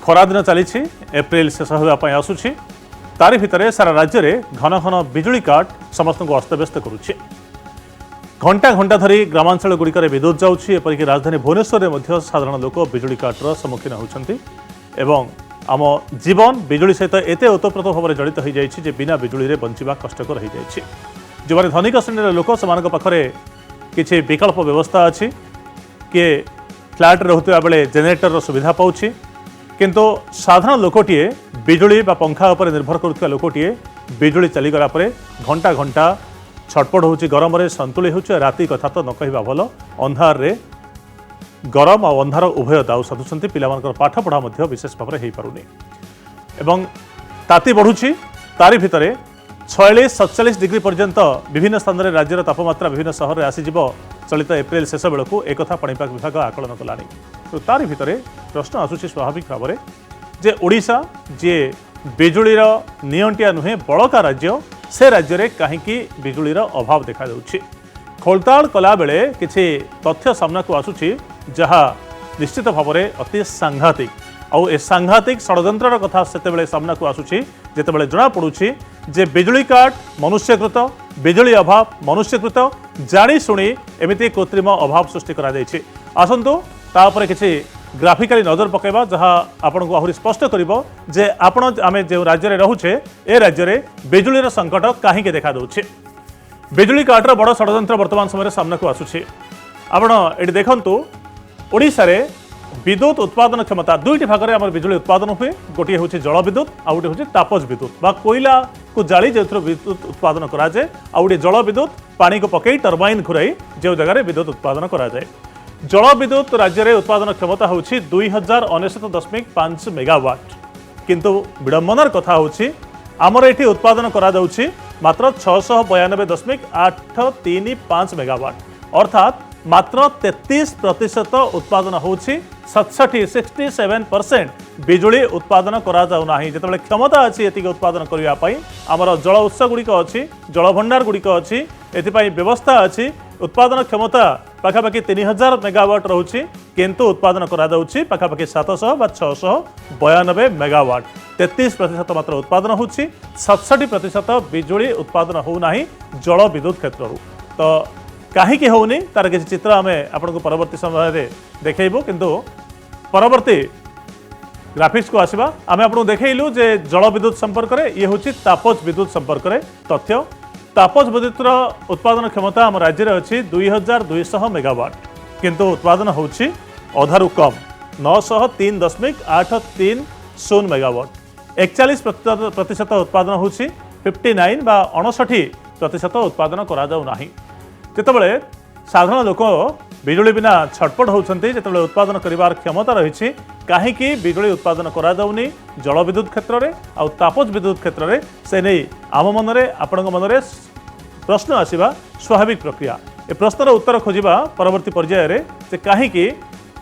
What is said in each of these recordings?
खरा दिन चली एप्रिल शेष होगापी आसूची तारि भितर सारा राज्य में घन घन बिजुली काट समस्त को अस्तव्यस्त करुच्ची। घंटा घंटा धरी ग्रामांचल गुड़िक विद्युत जाऊँगी। एपरिक राजधानी भुवनेश्वर में साधारण लोक बिजुली काटर सम्मुखीन होती एवं आम जीवन बिजुली सहित एत ओतप्रोत भाव में जड़ित हो जाए बिना बिजुली बंचा कष्टकर हो जाए। जो मैंने धनिक श्रेणी लोक से पाखे किसी विकल्प व्यवस्था अच्छी किए फ्लैट रोता बेले जेनेरेटर सुविधा पाँच किंतु साधारण लोकटे बिजुली बा पंखा उपर निर्भर करुवा लोकटे बिजुली चलीगला घंटा घंटा छटपट होची गरम रे संतुली होची। राति कथा तो न कहवा भल अंधार रे गरम और अंधार उभय दाऊ साधुंट पिला पाठ पढ़ा विशेष भाव में हो पारुनी एवं ताती बढ़ुची। तारि भितर 46-47 डिग्री पर्यंत विभिन्न स्थान में राज्यर तापमात्रा विभिन्न सहर में आसीज चलित एप्रिल शेष बेलू एक पाणीपाग विभाग आकलन कलानी। तो तारि भितर प्रश्न आसूची स्वाभाविक भाव में जे ओडिशा जे बिजुलीर नियंटिया नुहे बड़का राज्य से राज्य में कहीं बिजुलीर अभाव देखा जाउछि। खोलताड़ कला बेले किछि तथ्य सामना को आसूची जहा निश्चित भाव में अति सांघातिक आउ ए सांघातिक षड्यंत्र कथा सेतेबेले सामना को आसूची जेतेबेले जना पड़ुछि जे बिजुली काट मनुष्यकृत बिजुली अभाव मनुष्यकृत जानी शुणी एमिति कृत्रिम अभाव सृष्टि करा जायछि। आसंतु तापरे किछि ग्राफिकाली नजर पकेबा जहाँ आपन को आहुरी स्पष्ट करिवो जे आपण आमे जे राज्य रे रहुछे ए राज्य रे बिजुलीर संकट काहीके देखा दउछि। बिजुली काटर बड़ षड्यंत्र वर्तमान समय सामना को आसूछि। आपण एटी देखंतु ओडिशा रे विद्युत उत्पादन क्षमता दुईटी भाग में आम बिजुली उत्पादन हुए। गोटे हूँ जल विद्युत आ गोटे हूँ तापज विद्युत बा कोईला को जाली जो विद्युत उत्पादन कराए आ गोटे जल विद्युत पानी को पकई टर्बाइन घुराई जो जगह विद्युत उत्पादन कराए। जल विद्युत राज्य में उत्पादन क्षमता हूँ 2069.5 मेगावाट किंतु विडंबनार कथा हूँ आमर ये उत्पादन करा मात्र 692.835 मेगावाट अर्थात मात्र 33% उत्पादन होछि। 67% बिजुली उत्पादन करा जाउ नाही। जेतेबेले क्षमता अछि एतिक उत्पादन करिया पई हमर जल उत्स गुड़िक अच्छी जल भंडार गुड़िक अच्छी एथिपाई व्यवस्था अच्छी। उत्पादन क्षमता पाखापाखि 3000 मेगावाट रोचे किंतु उत्पादन करा जाउछि पाखापाखि 700 बा 692 मेगावाट। 33% मात्र उत्पादन होछि। 67% बिजुली उत्पादन हो नाही जल विद्युत क्षेत्र। तो कहीं होनी तार किसी चित्र आम आपको परवर्ती समय देखो किंतु परवर्ती ग्राफिक्स को आसवा आम आपको देखलु जे जल विद्युत संपर्क में ये हूँ तापज विद्युत संपर्क में तथ्य। तापज विद्युत उत्पादन क्षमता आम राज्य में अच्छी 2200 मेगावाट किंतु उत्पादन होछि अधारु कम 903.830 मेगावाट। 41% उत्पादन होछि 59 बा 59% उत्पादन करा जाउ नाही। जेतेबेले साधारण लोक बिजुली बिना छटपट होउछन्ती जेतेबेले उत्पादन करिवार क्षमता रहिछि काहेकि बिजुली उत्पादन करा जाउनी जल विद्युत क्षेत्र में आ तापज विद्युत क्षेत्र में से नहीं आम मनरे आपण मनरे प्रश्न आसीबा स्वाभाविक प्रक्रिया। ए प्रश्नर उत्तर खोजिबा परवर्ती पर्याय रे जे काहेकि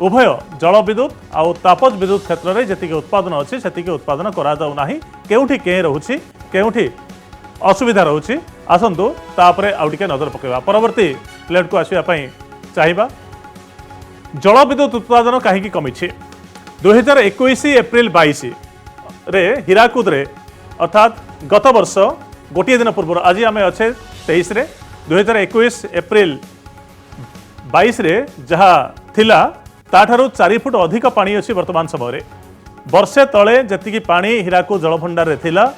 उभय जल विद्युत आ तापज विद्युत क्षेत्र में जेतिके उत्पादन अछि सेतिके उत्पादन करा जाउ नाही केउठी के रहुछि केउठी असुविधा रोचे। आसतु तापरे आउ टिके नजर पकेबा परवर्ती प्लेट को आसवा चाहिए। जल विद्युत उत्पादन कहीं कमी 2021 एप्रिल 22 रे हीराकुद रे अर्थात गत वर्ष गोटे दिन पूर्व आज आम अच्छे 23 रे 2021 एप्रिल 22 रे जहाँ थिला ताठारु 4 फुट अधिक पानी अच्छी वर्तमान समय वर्षे तले जी पानी हीराकुद जलभंडार रे थिला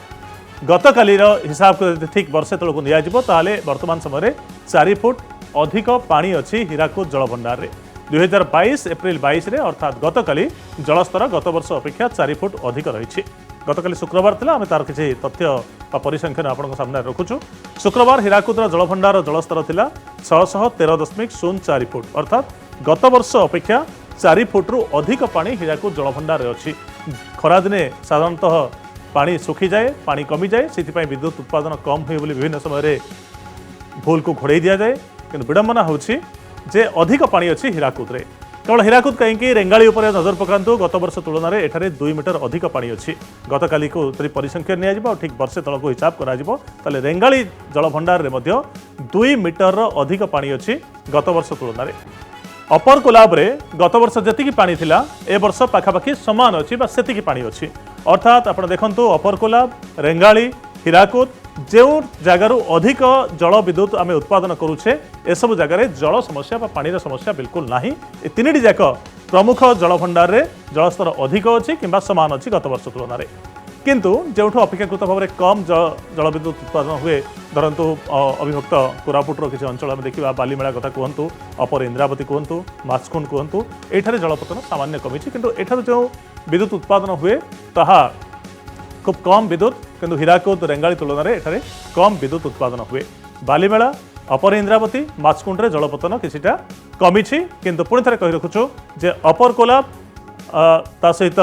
गतकालीर हिसाब को ठीक वर्षे तल को नियाजिबो ताले वर्तमान समय 4 फुट अधिक पानी अच्छी हीराकुद जलभंडार रे 2022 एप्रिल 22 रे अर्थात गतकाली जलस्तर गत वर्ष अपेक्षा 4 फुट अधिक रही। गतकाली शुक्रवार थिला आम तार किसी तथ्य परिसंख्यान आपन सामने रखुचु। शुक्रवार हीराकुद जलभंडार जलस्तर थिला 613.04 फुट अर्थात गत वर्ष अपेक्षा 4 फुट्रु अधिक पानी हीराकुद जलभंडार रे अछि। खरा दिने साधारणतः पानी सुखी जाए पानी कमी जाए से विद्युत उत्पादन कम हुए बोली विभिन्न समय भूल को घोड़े दि जाए कि विडंबना होछि जे अधिक पानी अच्छी हीराकुद रे। केवल हीराकुद कहीं रेंगाली उपर नजर पकातु गत वर्ष तुलन में एठारे 2 मीटर अधिक पानी अच्छी। गतकाली को परिसंख्यान निया ठीक वर्षे तल को हिसाब करा रेंगाली जलभंडार में 2 मीटर अधिक पानी अच्छी गत वर्ष तुलन में। अपर कोलाब रे गत वर्ष जतिकी पानी थिला ए वर्ष पाखापाखि समान अच्छी सेतिकी पानी अच्छी अर्थात आप देखंतु अपर कोलाब रेंगाली हीराकुद जो जगार अधिक जल विद्युत आम उत्पादन करुचे एसबू जगार जल समस्या पानी समस्या बिल्कुल ना ए तीन जाक प्रमुख जल भंडार रे जलस्तर अधिक अच्छी कि सामान अच्छी गत वर्ष तुलन में किंतु जो अपेक्षाकृत भाव में कम जल विद्युत उत्पादन हुए धरतु अविभक्त कोरापुटर किसी अंचल में देखा बालीमेला कथा कहतु अपर इंद्रावती कहतु माछकुंड कहतु ये जलपतन सामान्य कमी किंतु एठार जो विद्युत उत्पादन हुए ताहा खूब कम विद्युत किंतु हीराकुद रेंगाली तुलन में एठारे कम विद्युत उत्पादन हुए बालीमेला अपर इंद्रावती माछकुंड जलपतन किसिटा कमी किंतु पुणी थे कही रखुचु जे अपर कोलाब ता सहित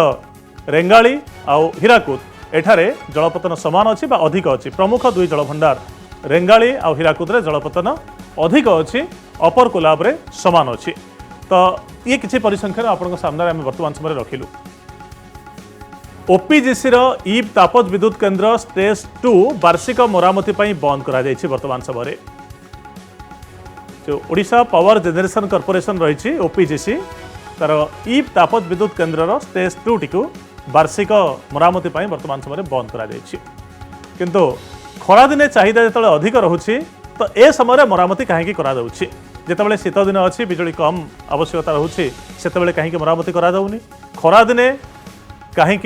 रेंगाली आउ हीराकुद एठारे जलपतन समान अच्छी अधिक अच्छी प्रमुख दुई जल भंडार रेंगाली आउ हीराकुद जलपतन अधिक अच्छी अपर कोलाब रे समान अच्छी तो ये किसी परिसंख्यान आपन सामने आम वर्तमान समय रखिलु ओपीजीसी ईब तापज विद्युत केन्द्र स्टेज 2 वार्षिक मरामती बंद करा वर्तमान समय जो ओडिशा पावर जेनेरेशन कॉर्पोरेशन रही ओपीजीसी तार ईब तापज विद्युत केन्द्र स्टेज 2 टी वार्षिक मरामती वर्तमान समय बंद करा किंतु खरा दिने चाहिदा जो अधिक रोचे तो ए समय मरामती कहीं जितेबाला शीत दिन अच्छी बिजुली कम आवश्यकता रोचे से कहीं मरामती कराऊनी खरा दिने कहीं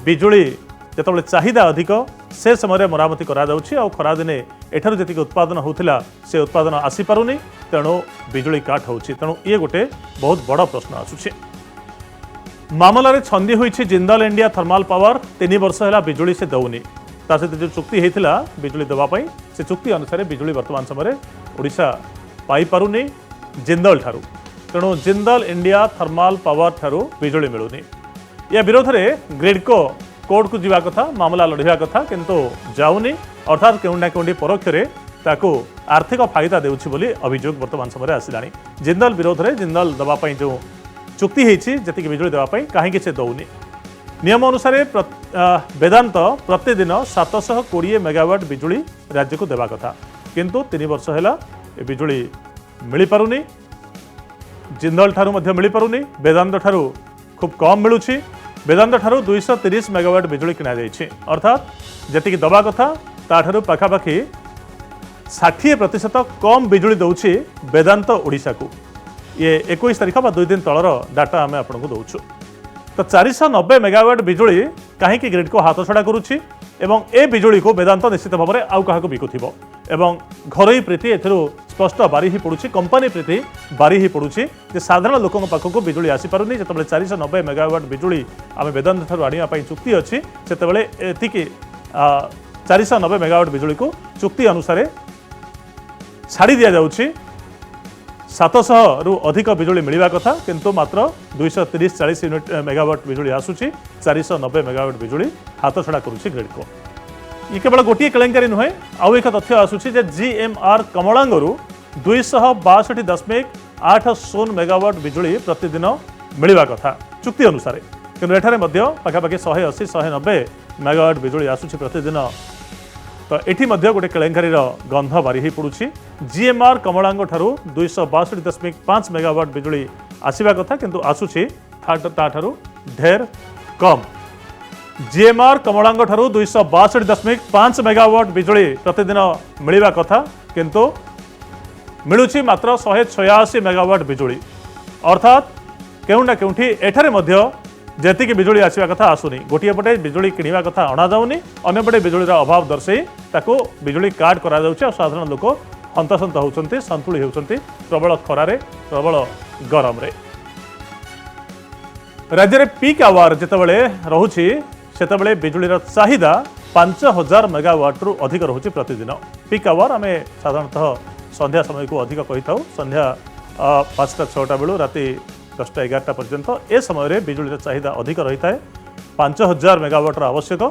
बिजुली जितेबाला चाहिदा अधिक से समय मरामती खरा दिने एठार जी उत्पादन होता से उत्पादन आसी पारुनी तेणु बिजुली काट हो तेणु ये गोटे बहुत बड़ प्रश्न आसूची मामलें छंदी हुई जिंदल इंडिया थर्माल पावर 3 वर्ष है बिजुली से दौनी सहित जो चुक्ति होता बिजुली देवाई से चुक्ति अनुसार बिजुली वर्तमान समय ओडिशा पाई पारुनी जिंदल ठारू तेणु जिंदल इंडिया थर्माल पावर ठारू बिजुली मिलूनी या विरोध में ग्रिडको कोर्ट को जावा कथा मामला लड़िया कथा किंतु जाऊनी अर्थात केउना केउंडी परोक्ष आर्थिक फायदा देउछि बोली अभियोग वर्तमान समय आसिला जिंदल विरोध में जिंदल देवाई जो चुक्ति होती बिजुली देवाई कहीं से दौनी नियम अनुसार वेदांत प्रतिदिन 720 मेगावाट बिजुली राज्य को देवा कथा किंतु 3 वर्ष है बिजुली मिल पारुनी जिंदल ठारू मिल पारुनी वेदांत ठारू खूब कम मिलूची वेदांत ठारू 230 मेगावाट बिजुली किना जाइछि अर्थात जति दवा कथा ताठारू पाखापाखि 60% कम बिजुली दौछि वेदांत ओडिशा को ये 21 तारीख 2 दिन तलर डाटा आम आपको दौचु तो 490 मेगावाट बिजुली कहीं ग्रिड को हाथ छड़ा करुच्ची एवं ए बिजुली को वेदांत निश्चित भाव में आउ क्या बिकुथिबो एवं घरोई प्रीति एथिरो स्पष्ट बारी ही पड़ुछि कंपनी प्रीति बारी ही पड़ुछि जे साधारण लोकों पाखक बिजुली आसी पारुनी जेतबेले 490 मेगावाट बिजुली आम वेदांत ठारू आनिया पई चुक्ति अछि सेतबेले एतिकी 490 मेगावाट बिजुली को चुक्ति अनुसार छाड़ी दिया जाउछि 700 रु अधिक बिजुली मिलवा कथा किंतु मात्र 230-40 यूनिट मेगावाट बिजुली आसूची 490 मेगावाट बिजुली हाथ छड़ा करुच्ची ग्रिड को ये केवल गोटे केलेंकारी नुहे आउ एक तथ्य आसूची जे जीएमआर कमलांगरू 262.80 मेगावाट बिजुली प्रतिदिन मिलवा कथा चुक्ति अनुसार किंतु एठारे मध्य पाखापाखि 180-190 मेगावाट बिजुली आसूची प्रतिदिन तो एठी मध्य गोटे केलेंकारी गंध बारी ही पड़ुछि जीएमआर कमलांग ठारू 262.5 मेगावाट बिजुली आसीबा कथा किंतु आसूची ताठारू ढेर कम जीएमआर कमलांग ठारू 262.5 मेगावाट बिजुली प्रतिदिन मिलवा कथा किंतु मिलुछि मात्र 186 मेगावाट बिजुली अर्थात केउना केउठी एठारे मध्य जेतिकी बिजुली आसवा कथा आसुनी गोटे पटे बिजुली किणवा कथा अणा जाऊनी अन्यपटे बिजुलीर अभाव दर्शाई ताको बिजुली काट करा जाउछि और साधारण लोक हंतसंत होउछन्ति संतुली होउछन्ति प्रबल खरारे प्रबल गरम रे राज्य रे पीक आवर जेतेबेले रहुछि सेतेबेले बिजुलीर चाहिदा 5000 मेगावाट रु अधिक रहुछि प्रतिदिन पीक आवर आमे साधारणतः संध्या समय को अधिक कहिथाउ संध्या 5-6 बेलू राति 10-11 पर्यंत ए समय बिजुली चाहिदा अधिक रही है 5000 मेगावाटर आवश्यक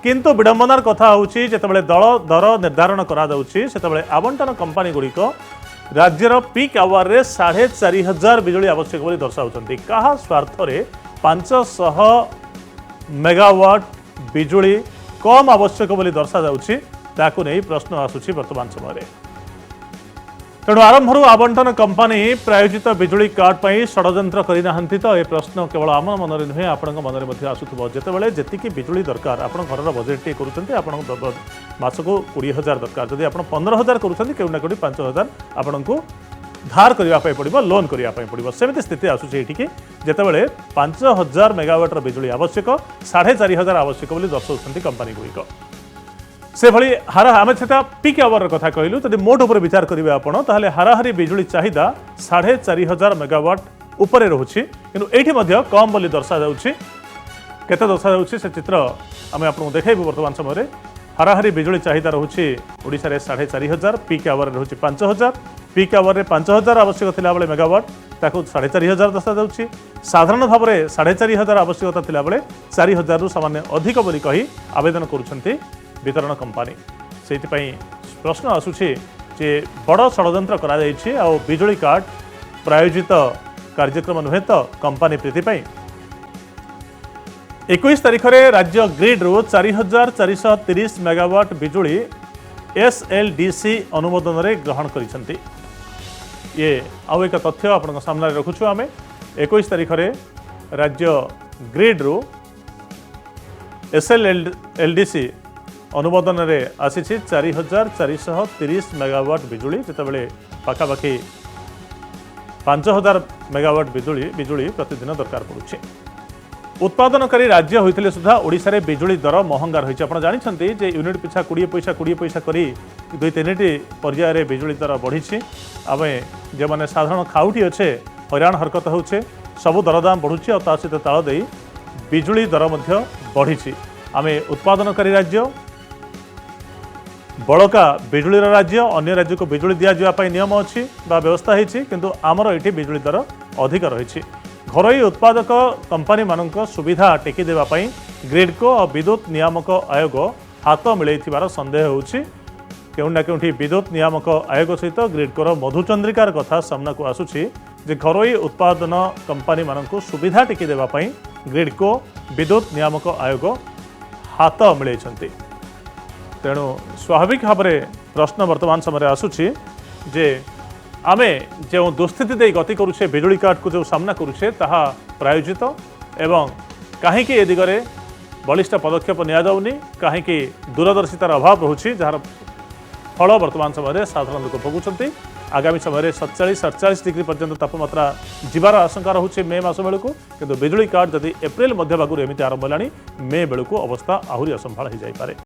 किंतु विडंबनार कथा होची जेतेबेले दर निर्धारण करा जाउची सेतेबेले आवंटन कंपनी गुड़िक राज्यर पीक आवर रे 4500 बिजुली आवश्यक बोली दर्शाउछन्ति कहा स्वार्थ रे 500 मेगावाट बिजुली कम आवश्यक बोली दर्शा जाउची ताकू नै प्रश्न आसुची वर्तमान समय रे तेणु आरंभ आवंटन कंपानी प्रायोजित बिजुली कार्ड पर षड्यंत्र करना तो ये प्रश्न केवल आम मनरे नुहे आपण मन आसूब जितेबाला जी बिजुली दरकार आप घर बजेट टे कर मासक 20,000 दरकार जदि आप 15,000 करूँ कौट ना कौटी 5,000 आपन को धार करने पड़ो लोन करने पड़ो सेमती स्थिति आसूसी जितेबाला 5,000 मेगावाट बिजुली आवश्यक 4,500 आवश्यक दर्शाऊँ कंपानी गुड़िक से भली आम से पिक आवर कथा कहलु जब मोट उपर विचार करेंगे आपड़ ताहले हाराहारी बिजुली चाहिदा 4,500 मेगावाट उपरे रोचे कि कम बोली दर्शा जाउछि केते दर्शा जाउछि से चित्र आम आपको देखेबू वर्तमान समय हाराहारी बिजुली चाहिदा रोचे ओडिशा रे 4,500 पिक आवर रोचे 5,000 पिक आवर रे 5,000 आवश्यक थिला बेले मेगावाट ताकू 4,500 दर्शा जाउछि साधारण भाव में 4,500 आवश्यकता थिला बेले 4,000 रु सामान्य अधिक बोली कही आवेदन करुछंती वितरण कंपानी से प्रश्न आसूची जे बड़ षड्यंत्र करा जायछि आ बिजुली कार्ड प्रायोजित कार्यक्रम नुहे तो कंपानी प्रीति 21 तारिख में राज्य ग्रिड रु 4,430 मेगावाट बिजुली SLDC अनुमोदन रे ग्रहण करिसंती ये आउ एक तथ्य आपन सामने रखुछु आमे 21 तारिख में राज्य ग्रिड रु SLDC अनुमोदन रे आसी 4,430 मेगावाट बिजुली जितेबाला पाखापाखि 5,000 मेगावाट बिजुली प्रतिदिन दरकार पड़ुछि उत्पादनकारी राज्य होइथिले सुधा ओडिशा रे बिजुली दर महंगा रही आप जानते जे यूनिट पिछा 20 पैसा करी 2-3 पर्याय रे बिजुली दर बढ़ी आम जो मैंने साधारण खाउटी अच्छे हैरान हरकत होचे सबू दरदाम बढ़ुची और सहित ताल दे बिजुली दर बढ़ी आम उत्पादनकारी राज्य बड़का बिजुली राज्य अन्य राज्य को बिजुली दि जावाई नियम अच्छी व्यवस्था होती किंतु आमर ये बिजुली दर अधिक रही घरोई उत्पादक कंपानी मानक सुविधा टेकी देवाई ग्रिडको और विद्युत नियामक आयोग हाथ मिलैथिबार संदेह होछि केउना केउठी विद्युत नियामक आयोग सहित ग्रिडकोर मधुचंद्रिकार कथा सामना को आसुछि जे घरोई उत्पादन कंपानी मानक सुविधा टेकी देवाई ग्रिडको विद्युत नियामक आयोग हाथ मिलैछंती तेणु स्वाभाविक भाव में प्रश्न वर्तमान समय आसूची जे आमे जो दुस्थिति दे गति करुछे बिजुली कार्ड को जो सामना करुछे ताहा प्रायोजित एवं कहीं ए दिगरे बलिष्ठ पदक्षेप निया जाउनी कहीं दूरदर्शितार अभाव रोचे जार फल वर्तमान समय साधारण लोक भोगुंट आगामी समय 47-48 डिग्री पर्यंत तापमात्रा जीवार आशंका रोचे मे मास बेलू किंतु बिजुली कार्ड जदि एप्रिल मध्य भागुर एमती आरंभ है मे बेलू अवस्था आहरी असंभाल हो जाए।